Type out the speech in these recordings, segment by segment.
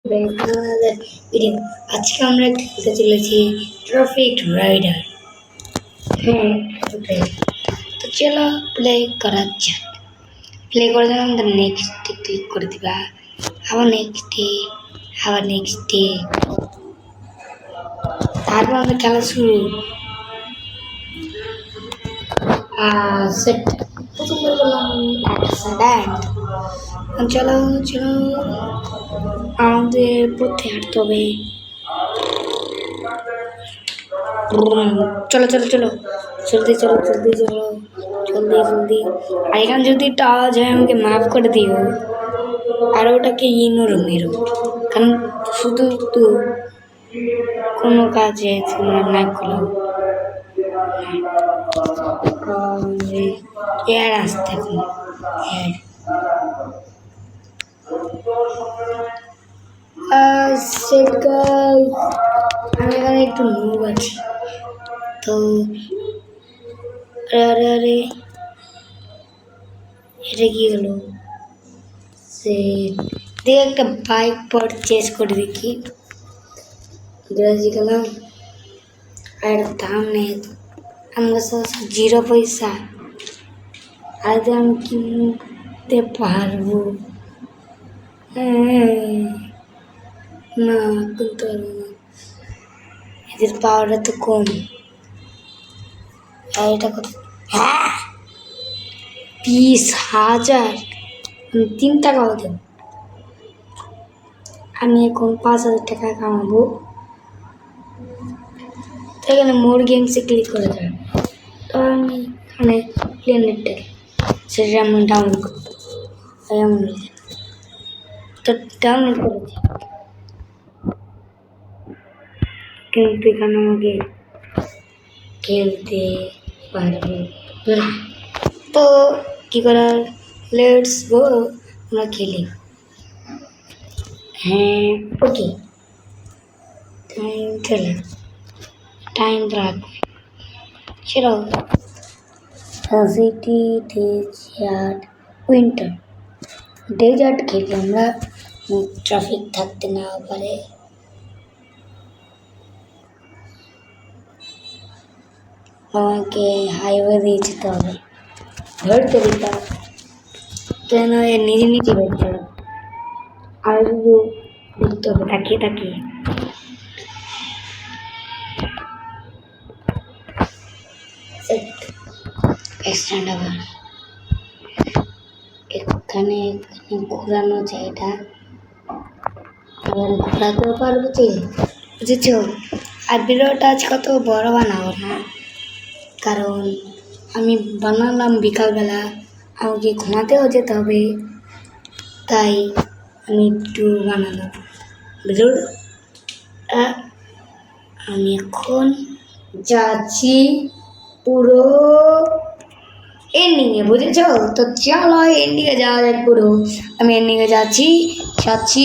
আমাদের ভিডিও আজকে আমরা খেলতে চলেছি ট্রাফিক রাইডার। হ্যাঁ, ওটাই। তো চলো প্লে করা যাক। প্লে করে দিলাম, আমাদের নেক্সটে ক্লিক করে দিবা, আবার নেক্সটে তারপর আমাদের খেলা শুরু। সেট প্রথম করে বললাম অ্যাক্সিডেন্ট। চলো চলো, আমাদের পথে হাঁটতে হবে। চলো চলো চলো, জলদি চলো জলদি চলো, জলদি জলদি। আর এখানে যদি টাওয়ার হয় আমাকে মাফ করে দিও, আর ওটাকে ইনোর মেরো, কারণ শুধু তো কোনো কাজে তোমরা না করো। এয়ার আসতে আমি এখানে একটু মুভ আছি তো। আরে আরে এটা কি হলো? সে দিয়ে একটা বাইক পারচেজ করে দেখি, গেলাম। আর দাম নেই তো, আমার কাছে 0 পয়সা। আজ আমি কিনতে পারবো না, কিনতে পারবো না, এদের পাওয়ারটা তো কম। আর এটা কত? 20,000, 3 টাকাও দেব। আমি এখন 5,000 টাকা কামাবো। তো এখানে মোর গেমসে ক্লিক করে দেবেন। তো আমি এখানে প্লেনেটটা সেটা আমি ডাউনলোড করবো। তো ডাউনলোড করেছি, কিন্তু এখানে আমাকে খেলতে পারবো না। তো কী করার, লেটস গো, আমরা খেলি। হ্যাঁ ওকে, টাইম রাখবে সেটাও। সিটি ডেজার্ট উইন্টার, ডেজার্ট খেলি আমরা, ট্রাফিক থাকতে না পারে। আমাকে হাইওয়ে দিয়ে যেতে হবে, ধরতে দিতাম কেন নিজে নিজে বেরোতে হবে। আর শুধু দেখতে হবে তাকিয়ে তাকিয়ে। আবার এখানে ঘোরানো যায়, এটা আবার ঘোরাতেও পারবো তো, বুঝেছো? আর ভিডিওটা আজ কত বড় বানাবো না, কারণ আমি বানালাম বিকালবেলা, আমাকে ঘুমাতেও যেতে হবে, তাই আমি একটু বানালাম ভিডিওটা। আমি এখন যাচ্ছি পুরো এন্ডিংয়ে, বুঝেছো? তো চলো এন্ডিংয়ে যাওয়া যাক পুরো। আমি এন্ডিংয়ে যাচ্ছি যাচ্ছি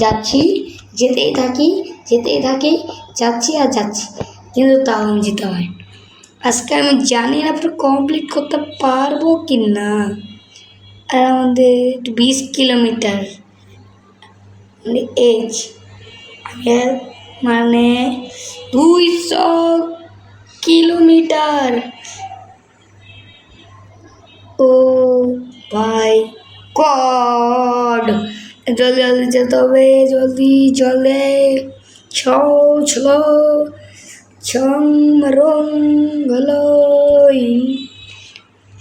যাচ্ছি, যেতেই থাকি যাচ্ছি আর যাচ্ছি, কিন্তু তাও আমি যেতে হয়। আজকে আমি জানি না পুরো কমপ্লিট করতে পারবো কি না। আর আমাদের 20 কিলোমিটার মানে এজ, মানে 200 কিলোমিটার। ও ভাই গড, জলদি জলদি যেতে হবে, জলদি চলে। চলো ছং রং ভালোই।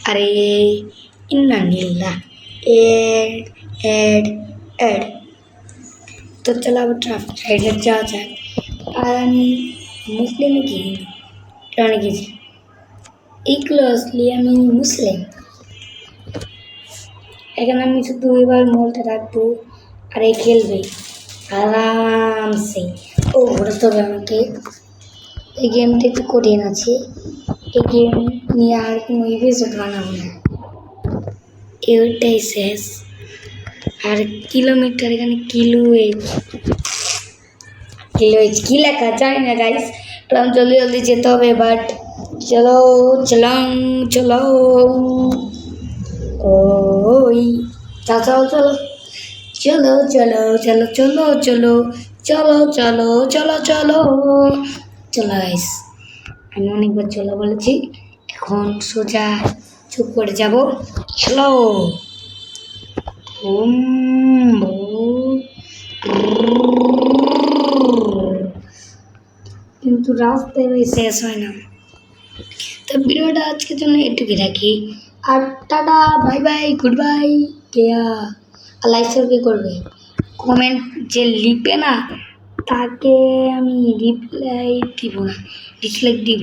আরে ইন্না নীলা এড। তো চলো আবার ট্রাফিক রাইডার যাওয়া যায়। আর আমি মুসলিম কি অনেক কিছু এইগুলো আসলে আমি মুসলিম। এখানে আমি শুধু এবার মোলটা রাখবো আর এই খেলবে আরামসে। ও ঘুরতে হবে আমাকে, এই গেমটা একটু কঠিন আছে, এই গেম নিয়ে আর কোনো এপিসোড বানাবো না, এটাই শেষ। আর কিলোমিটার, এখানে কিলোয়েজ কি লেখা জানি না গাইস। তো আমি জলদি জলদি যেতে হবে, বাট চলো ওই চলো চলো চলো চলো চলো চলো চলো চলো চলো চলো চলো গাইস, আমি অনেকবার চলো বলেছি, এখন সোজা চুপ করে যাব। চলো। কিন্তু রাস্তায় ভাই শেষ হয় না। তো ভিডিওটা আজকের জন্য এটুকুই রাখি। আর tata, bye bye, good bye. কেয়া আর লাইক শেয়ার কে করবে? কমেন্ট যে লিখবে না তাকে আমি রিপ্লাই দিব না, ডিসলাইক দিব।